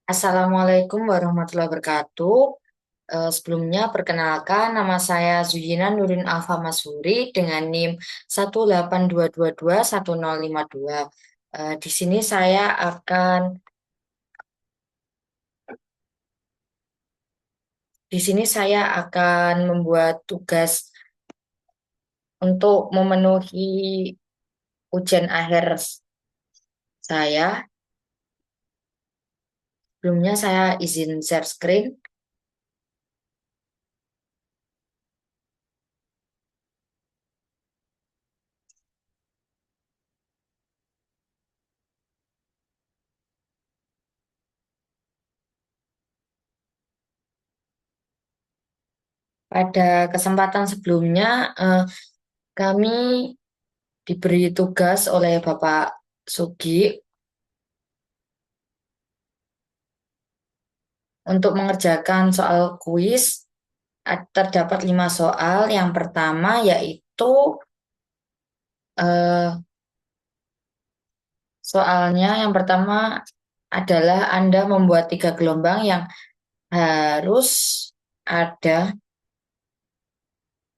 Assalamualaikum warahmatullahi wabarakatuh. Sebelumnya perkenalkan nama saya Zuyina Nurin Alfa Masuri dengan NIM 182221052. Di sini saya akan membuat tugas untuk memenuhi ujian akhir saya. Sebelumnya saya izin share screen. Pada kesempatan sebelumnya, kami diberi tugas oleh Bapak Sugi untuk mengerjakan soal kuis. Terdapat 5 soal. Yang pertama yaitu eh, soalnya yang pertama adalah Anda membuat 3 gelombang yang harus ada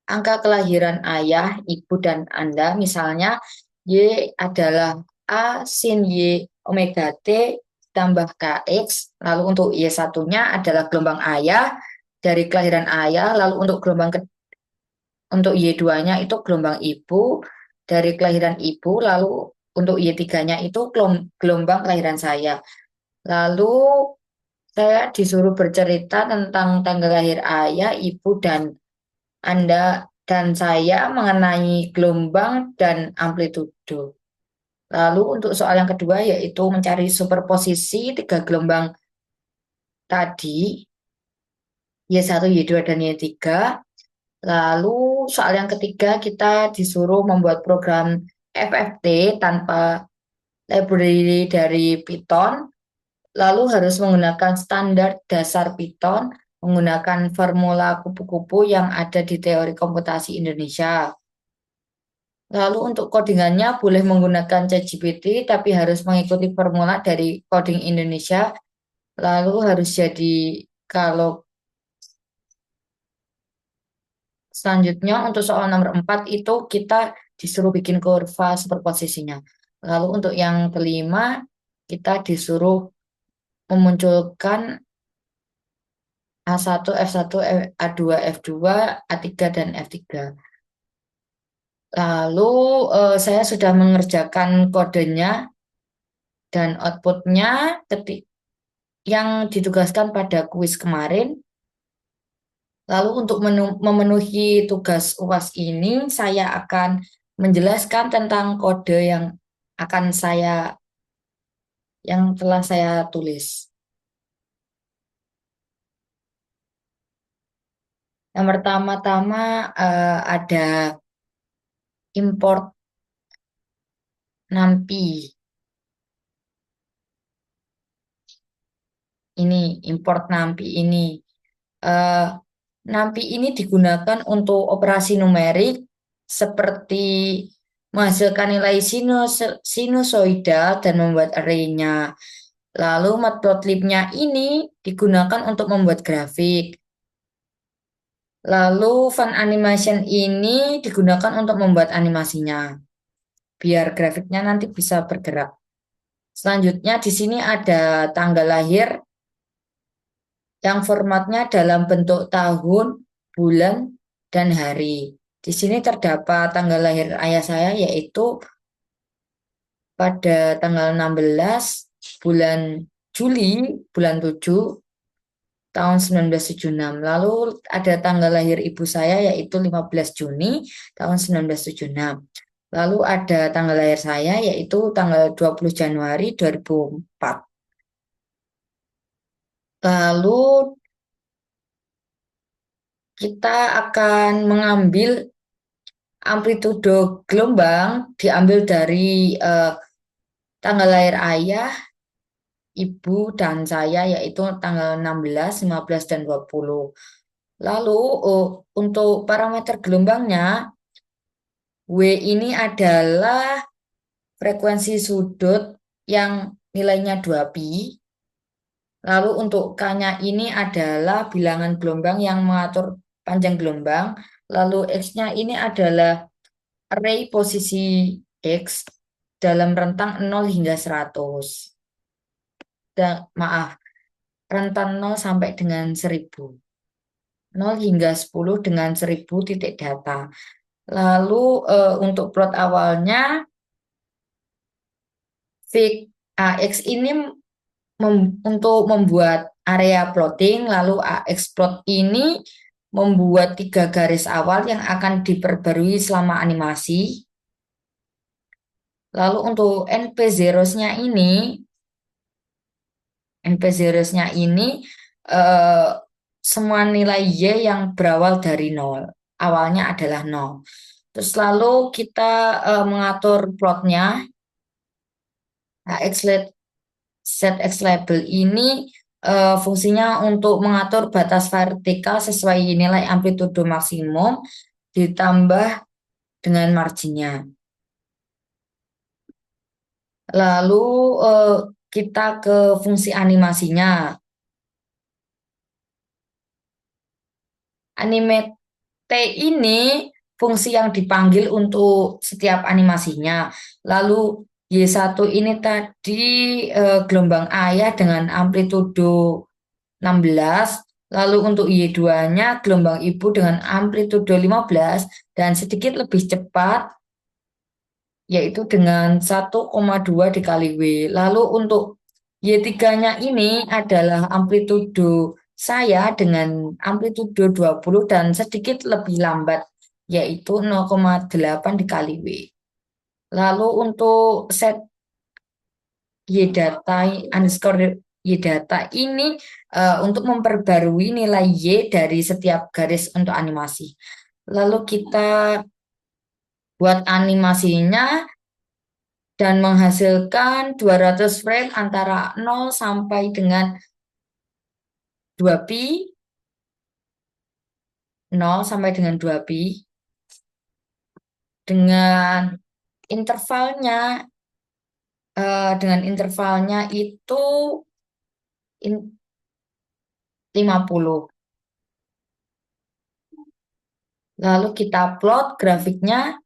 angka kelahiran ayah, ibu, dan Anda. Misalnya Y adalah A sin Y omega T tambah KX. Lalu untuk Y satunya adalah gelombang ayah dari kelahiran ayah. Lalu untuk Y2-nya itu gelombang ibu dari kelahiran ibu. Lalu untuk Y3-nya itu gelombang kelahiran saya. Lalu saya disuruh bercerita tentang tanggal lahir ayah, ibu, dan Anda dan saya mengenai gelombang dan amplitudo. Lalu untuk soal yang kedua yaitu mencari superposisi 3 gelombang tadi, Y1, Y2, dan Y3. Lalu soal yang ketiga kita disuruh membuat program FFT tanpa library dari Python. Lalu harus menggunakan standar dasar Python, menggunakan formula kupu-kupu yang ada di teori komputasi Indonesia. Lalu untuk codingannya boleh menggunakan ChatGPT, tapi harus mengikuti formula dari coding Indonesia. Lalu harus jadi kalau selanjutnya untuk soal nomor 4 itu kita disuruh bikin kurva superposisinya. Lalu untuk yang kelima kita disuruh memunculkan A1, F1, A2, F2, A3, dan F3. Lalu saya sudah mengerjakan kodenya dan outputnya yang ditugaskan pada kuis kemarin. Lalu untuk memenuhi tugas UAS ini, saya akan menjelaskan tentang kode akan saya yang telah saya tulis. Yang pertama-tama ada import NumPy. Ini import NumPy ini. Eh, NumPy ini digunakan untuk operasi numerik seperti menghasilkan nilai sinusoidal dan membuat array-nya. Lalu matplotlib-nya ini digunakan untuk membuat grafik. Lalu fun animation ini digunakan untuk membuat animasinya, biar grafiknya nanti bisa bergerak. Selanjutnya di sini ada tanggal lahir yang formatnya dalam bentuk tahun, bulan, dan hari. Di sini terdapat tanggal lahir ayah saya yaitu pada tanggal 16 bulan Juli, bulan 7 tahun 1976. Lalu ada tanggal lahir ibu saya yaitu 15 Juni tahun 1976. Lalu ada tanggal lahir saya yaitu tanggal 20 Januari 2004. Lalu kita akan mengambil amplitudo gelombang diambil dari tanggal lahir ayah, ibu, dan saya yaitu tanggal 16, 15, dan 20. Lalu untuk parameter gelombangnya, W ini adalah frekuensi sudut yang nilainya 2pi. Lalu untuk K-nya ini adalah bilangan gelombang yang mengatur panjang gelombang. Lalu X-nya ini adalah array posisi X dalam rentang 0 hingga 100. Dan, maaf, rentan 0 sampai dengan 1000. 0 hingga 10 dengan 1000 titik data. Lalu untuk plot awalnya, fig AX ini untuk membuat area plotting, lalu AX plot ini membuat 3 garis awal yang akan diperbarui selama animasi. Lalu untuk NP zeros-nya ini, NP zeros-nya ini eh, semua nilai Y yang berawal dari nol. Awalnya adalah nol. Terus lalu kita mengatur plotnya. Nah, set X label ini fungsinya untuk mengatur batas vertikal sesuai nilai amplitudo maksimum ditambah dengan marginnya. Lalu eh, kita ke fungsi animasinya. Animate T ini fungsi yang dipanggil untuk setiap animasinya. Lalu Y1 ini tadi gelombang ayah dengan amplitudo 16. Lalu untuk Y2-nya gelombang ibu dengan amplitudo 15 dan sedikit lebih cepat yaitu dengan 1,2 dikali W. Lalu untuk Y3-nya ini adalah amplitudo saya dengan amplitudo 20 dan sedikit lebih lambat yaitu 0,8 dikali W. Lalu untuk set Y data underscore Y data ini untuk memperbarui nilai Y dari setiap garis untuk animasi. Lalu kita buat animasinya dan menghasilkan 200 frame antara 0 sampai dengan 2 pi, 0 sampai dengan 2 pi, dengan intervalnya dengan intervalnya itu 50. Lalu kita plot grafiknya,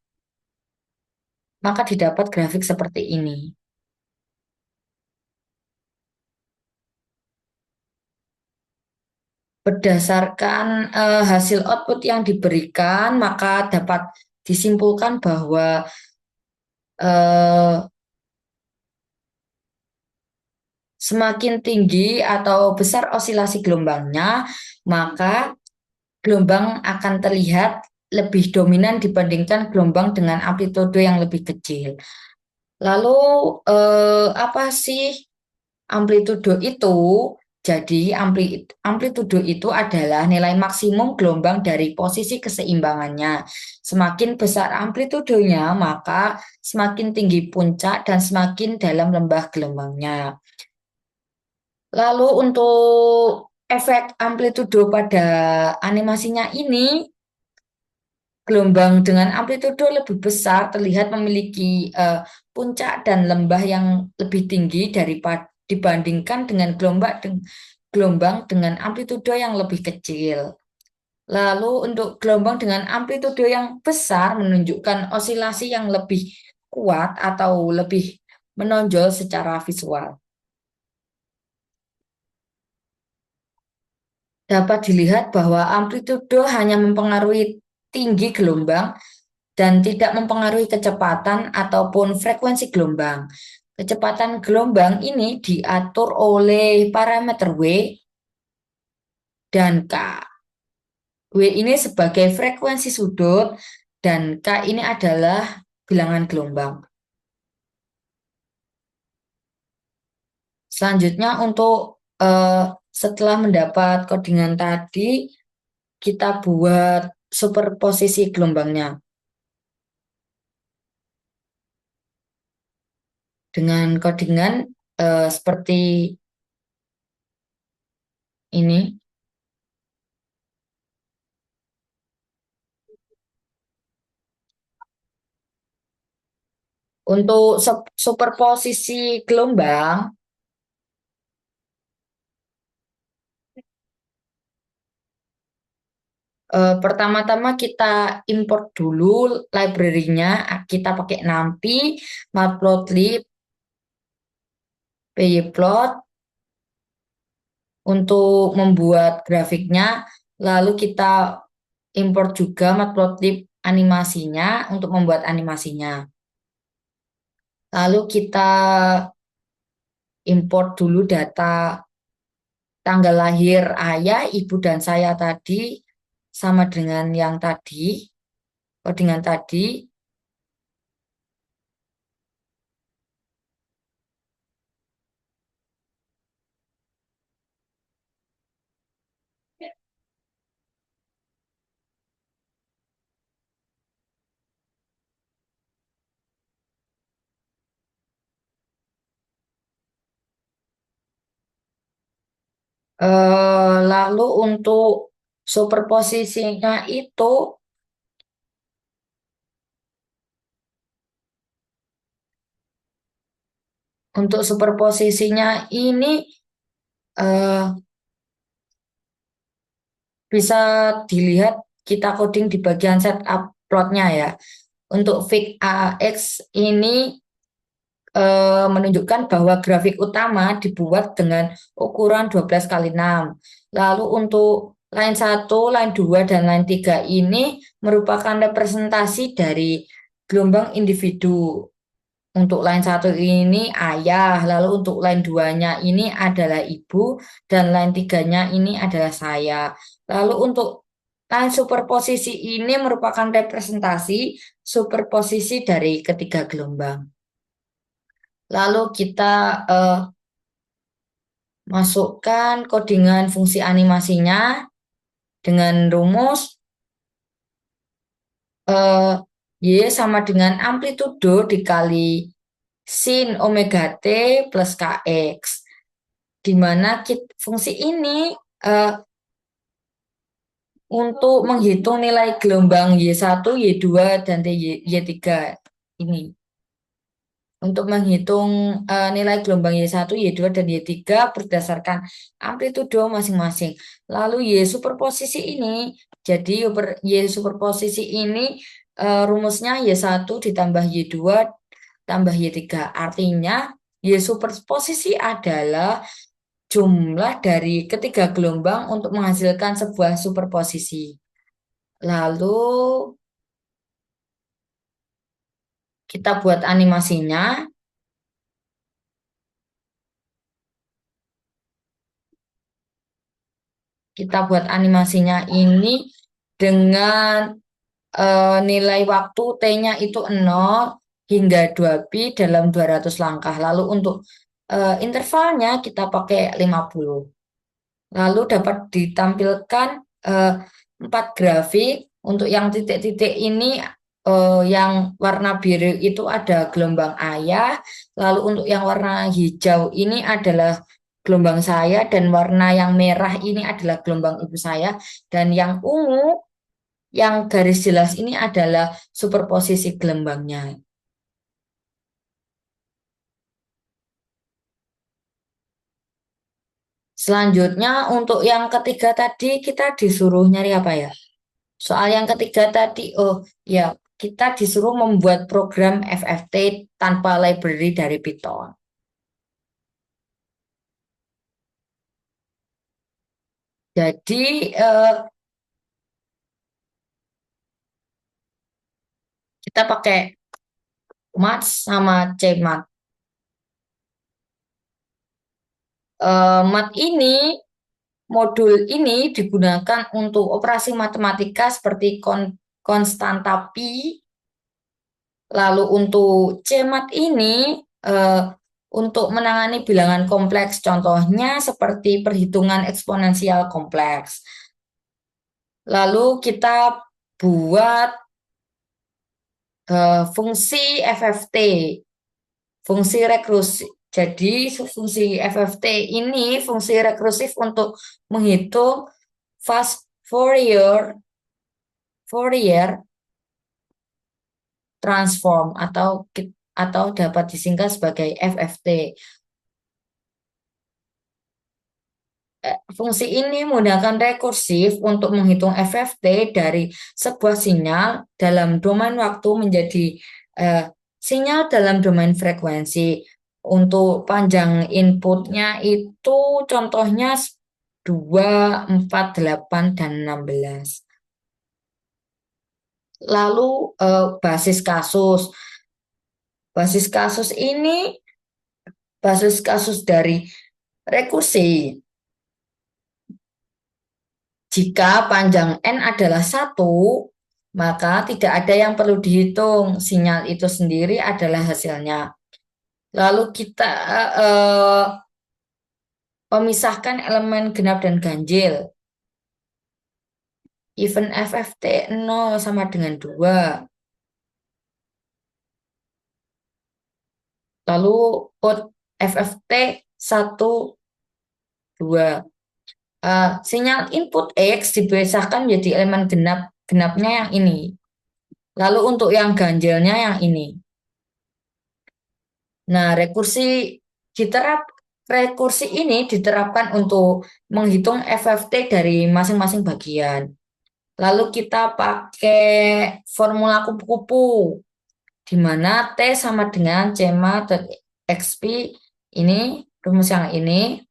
maka didapat grafik seperti ini. Berdasarkan hasil output yang diberikan, maka dapat disimpulkan bahwa eh, semakin tinggi atau besar osilasi gelombangnya, maka gelombang akan terlihat lebih dominan dibandingkan gelombang dengan amplitudo yang lebih kecil. Lalu, apa sih amplitudo itu? Jadi, amplitudo itu adalah nilai maksimum gelombang dari posisi keseimbangannya. Semakin besar amplitudonya, maka semakin tinggi puncak dan semakin dalam lembah gelombangnya. Lalu untuk efek amplitudo pada animasinya ini, gelombang dengan amplitudo lebih besar terlihat memiliki puncak dan lembah yang lebih tinggi daripada dibandingkan dengan gelombang dengan amplitudo yang lebih kecil. Lalu untuk gelombang dengan amplitudo yang besar menunjukkan osilasi yang lebih kuat atau lebih menonjol secara visual. Dapat dilihat bahwa amplitudo hanya mempengaruhi tinggi gelombang dan tidak mempengaruhi kecepatan ataupun frekuensi gelombang. Kecepatan gelombang ini diatur oleh parameter W dan K. W ini sebagai frekuensi sudut dan K ini adalah bilangan gelombang. Selanjutnya untuk eh, setelah mendapat codingan tadi, kita buat superposisi gelombangnya dengan codingan seperti ini. Untuk superposisi gelombang, Pertama-tama kita import dulu library-nya. Kita pakai NumPy, Matplotlib, pyplot untuk membuat grafiknya. Lalu kita import juga Matplotlib animasinya untuk membuat animasinya. Lalu kita import dulu data tanggal lahir ayah, ibu, dan saya tadi sama dengan yang tadi, codingan tadi. Lalu untuk superposisinya itu, untuk superposisinya ini eh, bisa dilihat kita coding di bagian setup plotnya ya. Untuk fig AX ini menunjukkan bahwa grafik utama dibuat dengan ukuran 12 kali 6. Lalu untuk line 1, line 2, dan line 3 ini merupakan representasi dari gelombang individu. Untuk line 1 ini ayah, lalu untuk line 2-nya ini adalah ibu, dan line 3-nya ini adalah saya. Lalu untuk line superposisi ini merupakan representasi superposisi dari ketiga gelombang. Lalu kita eh, masukkan codingan fungsi animasinya dengan rumus eh, Y sama dengan amplitudo dikali sin omega T plus Kx. Di mana fungsi ini eh, untuk menghitung nilai gelombang Y1, Y2, dan Y3 ini. Untuk menghitung nilai gelombang Y1, Y2, dan Y3 berdasarkan amplitudo masing-masing. Lalu Y superposisi ini, jadi Y superposisi ini rumusnya Y1 ditambah Y2 tambah Y3. Artinya Y superposisi adalah jumlah dari ketiga gelombang untuk menghasilkan sebuah superposisi. Lalu kita buat animasinya. Kita buat animasinya ini dengan nilai waktu T-nya itu 0 hingga 2 pi dalam 200 langkah. Lalu untuk intervalnya kita pakai 50. Lalu dapat ditampilkan eh, 4 grafik. Untuk yang titik-titik ini yang warna biru itu ada gelombang ayah. Lalu untuk yang warna hijau ini adalah gelombang saya dan warna yang merah ini adalah gelombang ibu saya dan yang ungu yang garis jelas ini adalah superposisi gelombangnya. Selanjutnya untuk yang ketiga tadi kita disuruh nyari apa ya? Soal yang ketiga tadi, oh ya, kita disuruh membuat program FFT tanpa library dari Python. Jadi kita pakai Math sama Cmat. Math ini, modul ini digunakan untuk operasi matematika seperti konstanta pi. Lalu untuk Cmat ini eh, untuk menangani bilangan kompleks, contohnya seperti perhitungan eksponensial kompleks. Lalu kita buat fungsi FFT, fungsi rekursif. Jadi fungsi FFT ini fungsi rekursif untuk menghitung fast Fourier transform atau dapat disingkat sebagai FFT. Fungsi ini menggunakan rekursif untuk menghitung FFT dari sebuah sinyal dalam domain waktu menjadi eh, sinyal dalam domain frekuensi. Untuk panjang inputnya itu contohnya 2, 4, 8, dan 16. Lalu basis kasus. Basis kasus ini basis kasus dari rekursi. Jika panjang N adalah satu, maka tidak ada yang perlu dihitung. Sinyal itu sendiri adalah hasilnya. Lalu kita eh, memisahkan elemen genap dan ganjil. Even FFT 0 sama dengan 2. Lalu out FFT 1, 2. Sinyal input X dipisahkan menjadi elemen genap, genapnya yang ini. Lalu untuk yang ganjilnya yang ini. Nah, rekursi ini diterapkan untuk menghitung FFT dari masing-masing bagian. Lalu kita pakai formula kupu-kupu, di mana T sama dengan CMA.XP ini, rumus yang ini,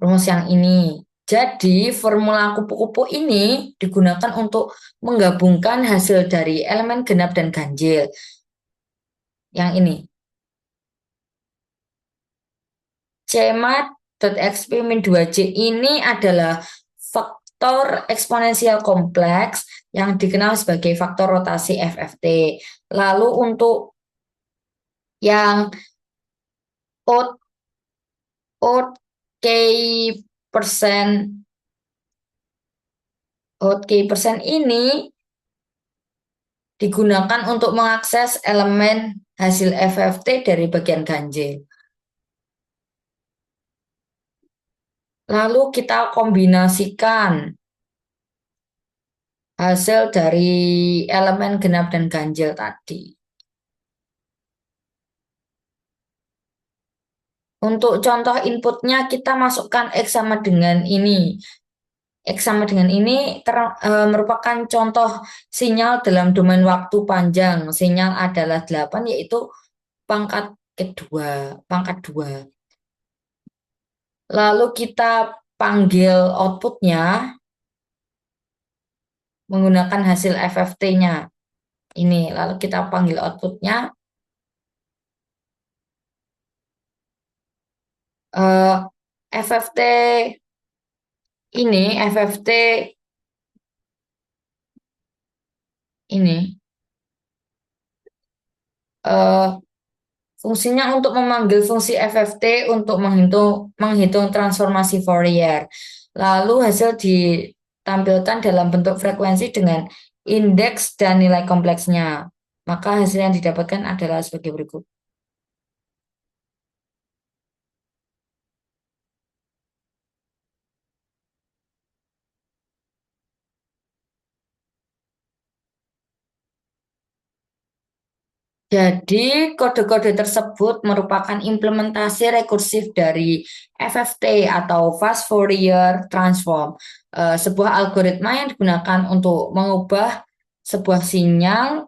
rumus yang ini. Jadi, formula kupu-kupu ini digunakan untuk menggabungkan hasil dari elemen genap dan ganjil. Yang ini. CMA.xp-2j ini adalah faktor eksponensial kompleks yang dikenal sebagai faktor rotasi FFT. Lalu untuk yang odd, odd K persen, odd K persen ini digunakan untuk mengakses elemen hasil FFT dari bagian ganjil. Lalu kita kombinasikan hasil dari elemen genap dan ganjil tadi. Untuk contoh inputnya kita masukkan X sama dengan ini. X sama dengan ini merupakan contoh sinyal dalam domain waktu panjang. Sinyal adalah 8 yaitu pangkat kedua, pangkat 2. Lalu kita panggil outputnya menggunakan hasil FFT-nya. Ini, lalu kita panggil outputnya. FFT ini, FFT ini eh, fungsinya untuk memanggil fungsi FFT untuk menghitung transformasi Fourier. Lalu hasil ditampilkan dalam bentuk frekuensi dengan indeks dan nilai kompleksnya. Maka hasil yang didapatkan adalah sebagai berikut. Jadi, kode-kode tersebut merupakan implementasi rekursif dari FFT atau Fast Fourier Transform, sebuah algoritma yang digunakan untuk mengubah sebuah sinyal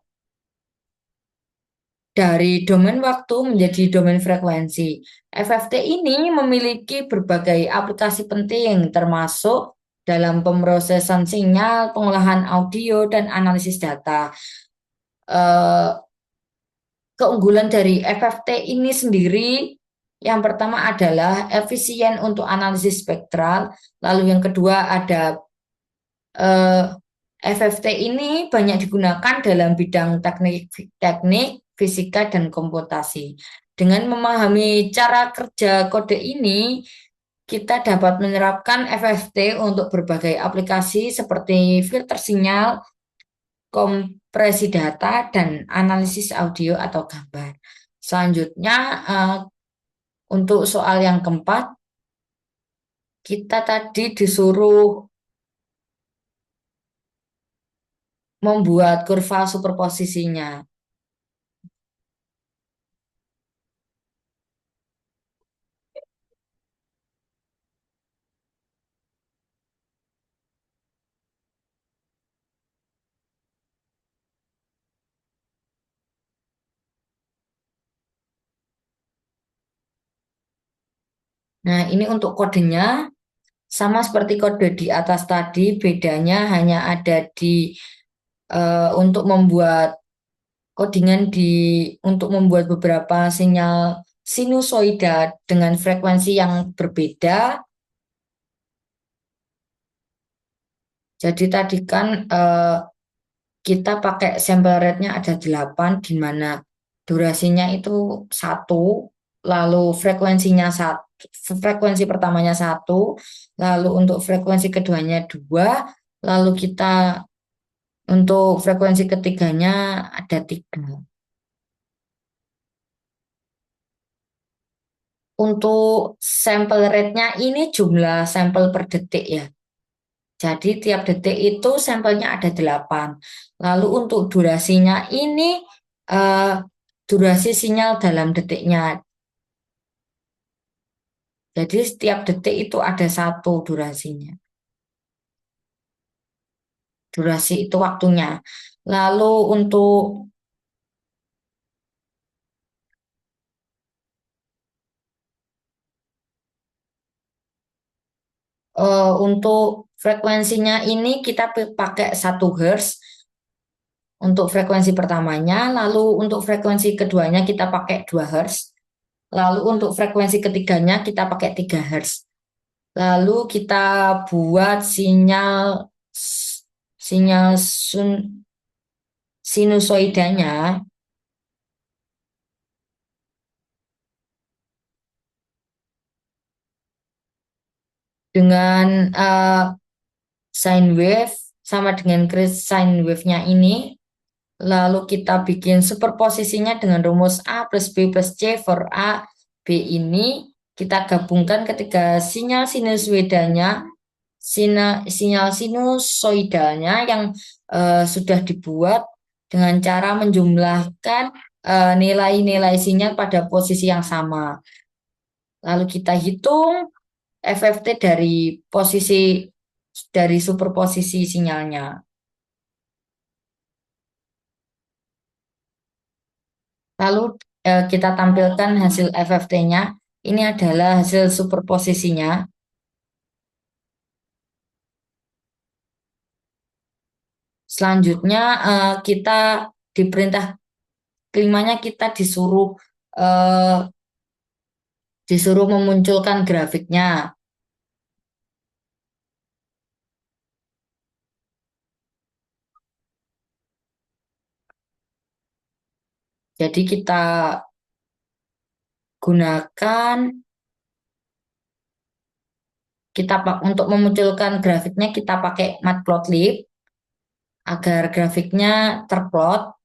dari domain waktu menjadi domain frekuensi. FFT ini memiliki berbagai aplikasi penting, termasuk dalam pemrosesan sinyal, pengolahan audio, dan analisis data. Eh, Keunggulan dari FFT ini sendiri, yang pertama adalah efisien untuk analisis spektral, lalu yang kedua ada eh, FFT ini banyak digunakan dalam bidang teknik, fisika, dan komputasi. Dengan memahami cara kerja kode ini, kita dapat menerapkan FFT untuk berbagai aplikasi seperti filter sinyal, kompresi data, dan analisis audio atau gambar. Selanjutnya, eh, untuk soal yang keempat, kita tadi disuruh membuat kurva superposisinya. Nah, ini untuk kodenya sama seperti kode di atas tadi, bedanya hanya ada di untuk membuat codingan untuk membuat beberapa sinyal sinusoida dengan frekuensi yang berbeda. Jadi tadi kan kita pakai sample rate-nya ada 8, di mana durasinya itu satu, lalu frekuensi pertamanya satu, lalu untuk frekuensi keduanya dua, lalu kita untuk frekuensi ketiganya ada tiga. Untuk sampel rate-nya ini jumlah sampel per detik ya. Jadi tiap detik itu sampelnya ada 8. Lalu untuk durasinya ini eh, durasi sinyal dalam detiknya. Jadi setiap detik itu ada satu durasinya. Durasi itu waktunya. Lalu untuk frekuensinya ini kita pakai 1 Hz untuk frekuensi pertamanya. Lalu untuk frekuensi keduanya kita pakai 2 Hz. Lalu untuk frekuensi ketiganya kita pakai 3 Hz. Lalu kita buat sinyal sinusoidanya dengan sine wave sama dengan kris sine wave-nya ini. Lalu kita bikin superposisinya dengan rumus A plus B plus C for A, B ini. Kita gabungkan ketika sinyal sinusoidalnya yang sudah dibuat dengan cara menjumlahkan nilai-nilai sinyal pada posisi yang sama. Lalu kita hitung FFT dari superposisi sinyalnya. Lalu kita tampilkan hasil FFT-nya. Ini adalah hasil superposisinya. Selanjutnya kita diperintah kelimanya kita eh, disuruh memunculkan grafiknya. Jadi kita gunakan untuk memunculkan grafiknya kita pakai matplotlib agar grafiknya terplot,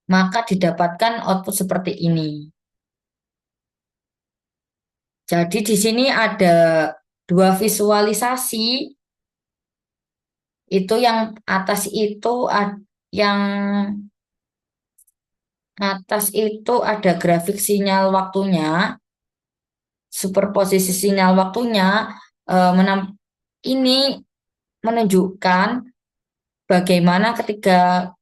maka didapatkan output seperti ini. Jadi di sini ada dua visualisasi. Itu yang atas itu yang atas itu ada grafik sinyal waktunya, superposisi sinyal waktunya ini menunjukkan bagaimana ketika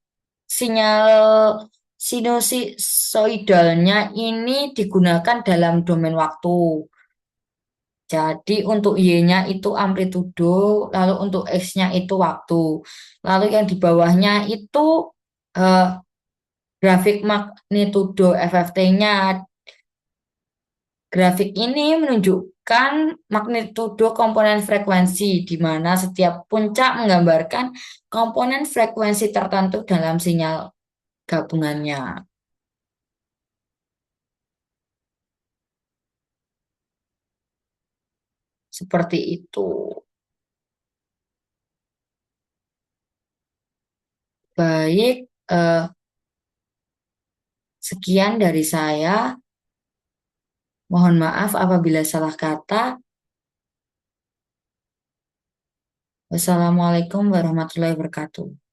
sinyal sinusoidalnya ini digunakan dalam domain waktu. Jadi untuk Y-nya itu amplitudo, lalu untuk X-nya itu waktu. Lalu yang di bawahnya itu eh, grafik magnitudo FFT-nya. Grafik ini menunjukkan magnitudo komponen frekuensi, di mana setiap puncak menggambarkan komponen frekuensi tertentu dalam sinyal gabungannya. Seperti itu. Baik, sekian dari saya. Mohon maaf apabila salah kata. Wassalamualaikum warahmatullahi wabarakatuh.